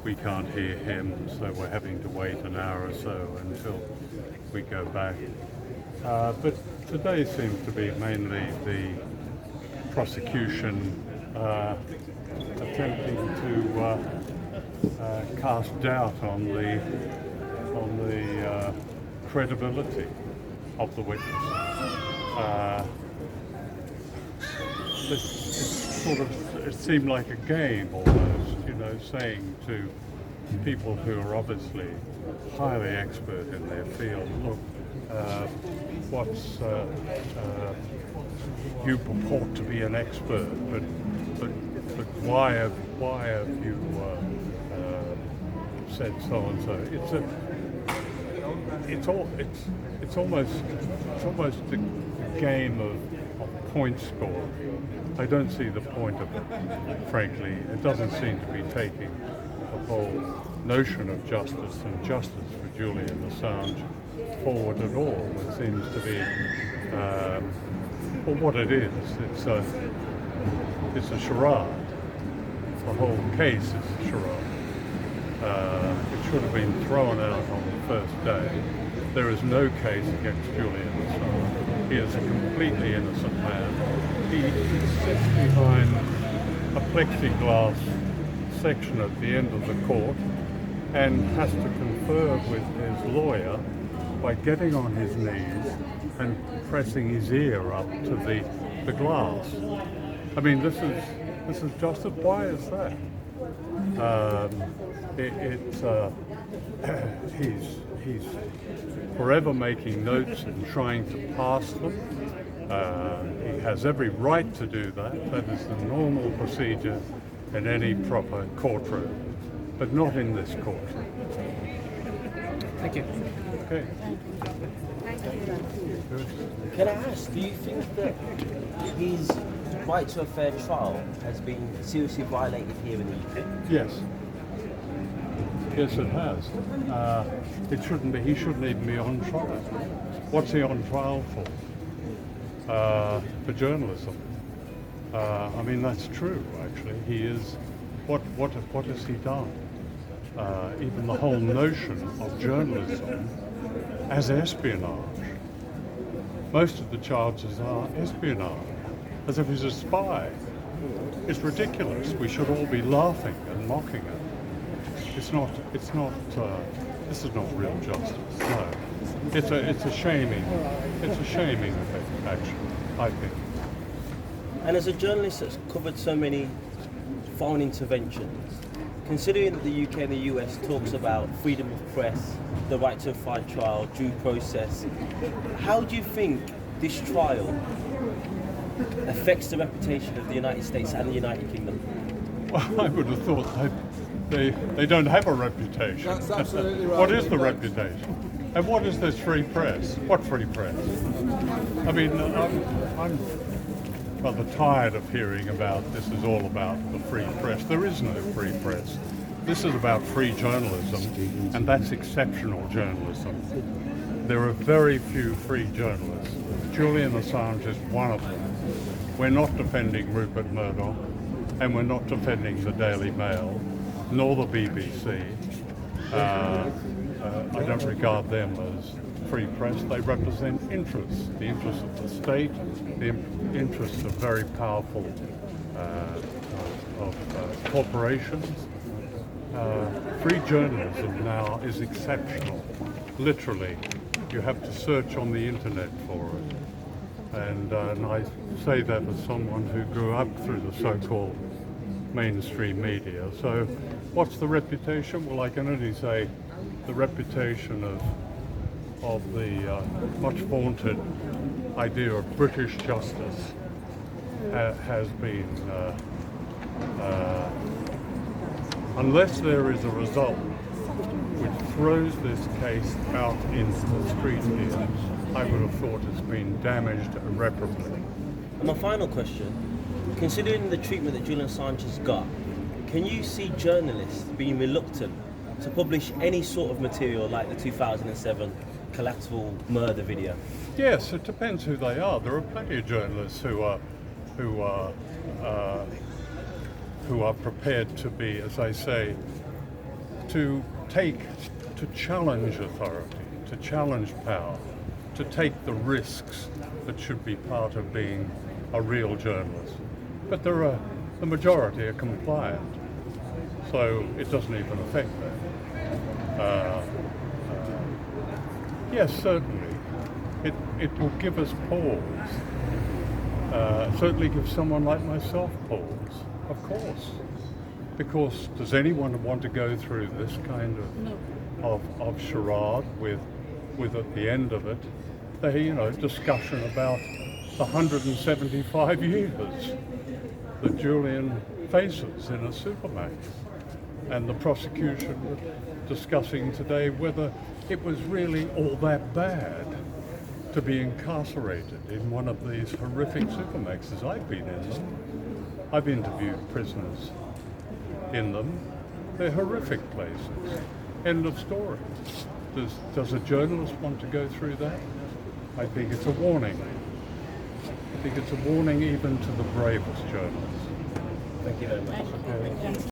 we can't hear him, so we're having to wait an hour or so until we go back. But today seems to be mainly the prosecution attempting to cast doubt on the credibility of the witness. It seemed like a game almost, saying to people who are obviously highly expert in their field, look, you purport to be an expert, but why have you said so and so? It's almost a game of point score. I don't see the point of it, frankly. It doesn't seem to be taking the whole notion of justice and justice for Julian Assange forward at all. It seems to be, well, what it is, it's a charade. The whole case is a charade. It should have been thrown out on the first day. There is no case against Julian Assange. He is a completely innocent man. He sits behind a plexiglass section at the end of the court and has to confer with his lawyer by getting on his knees and pressing his ear up to the glass. I mean, this is justice. Why is that? He's forever making notes and trying to pass them. He has every right to do that. That is the normal procedure in any proper courtroom, but not in this courtroom. Thank you. Okay. Can I ask, do you think that his right to a fair trial has been seriously violated here in the UK? Yes. Yes, it has. It shouldn't be. He shouldn't even be on trial. What's he on trial for? For journalism. I mean, that's true. Actually, he is. What has he done? Even the whole notion of journalism as espionage. Most of the charges are espionage, as if he's a spy. It's ridiculous. We should all be laughing and mocking it. It's not. This is not real justice. No. It's a shaming. It's a shaming thing, actually, I think. And as a journalist that's covered so many foreign interventions, considering that the UK and the US talks about freedom of press, the right to a fair trial, due process, how do you think this trial affects the reputation of the United States and the United Kingdom? Well, I would have thought they don't have a reputation. That's absolutely right. What is the reputation? And what is this free press? What free press? I mean, I'm rather tired of hearing about this is all about the free press. There is no free press. This is about free journalism, and that's exceptional journalism. There are very few free journalists. Julian Assange is one of them. We're not defending Rupert Murdoch, and we're not defending the Daily Mail, nor the BBC. I don't regard them as free press. They represent interests, the interests of the state, the interests of very powerful corporations. Free journalism now is exceptional. Literally, you have to search on the internet for it. And I say that as someone who grew up through the so-called mainstream media. So what's the reputation? Well, I can only say the reputation of the much vaunted idea of British justice has been, unless there is a result which throws this case out into the street here, I would have thought it's been damaged irreparably. And my final question, considering the treatment that Julian Assange has got, can you see journalists being reluctant to publish any sort of material like the 2007 collateral murder video? Yes, it depends who they are. There are plenty of journalists who are prepared to be, as I say, to challenge authority, to challenge power, to take the risks that should be part of being a real journalist. But the majority are compliant, so it doesn't even affect them. Yes, certainly, it will give us pause. Certainly give someone like myself pause, of course. Because does anyone want to go through this kind of charade with at the end of it, discussion about the 175 years that Julian faces in a supermax, and the prosecution discussing today whether it was really all that bad to be incarcerated in one of these horrific supermaxes. I've been in them. I've interviewed prisoners in them. They're horrific places. End of story. Does a journalist want to go through that? I think it's a warning. I think it's a warning even to the bravest journalists. Thank you very much.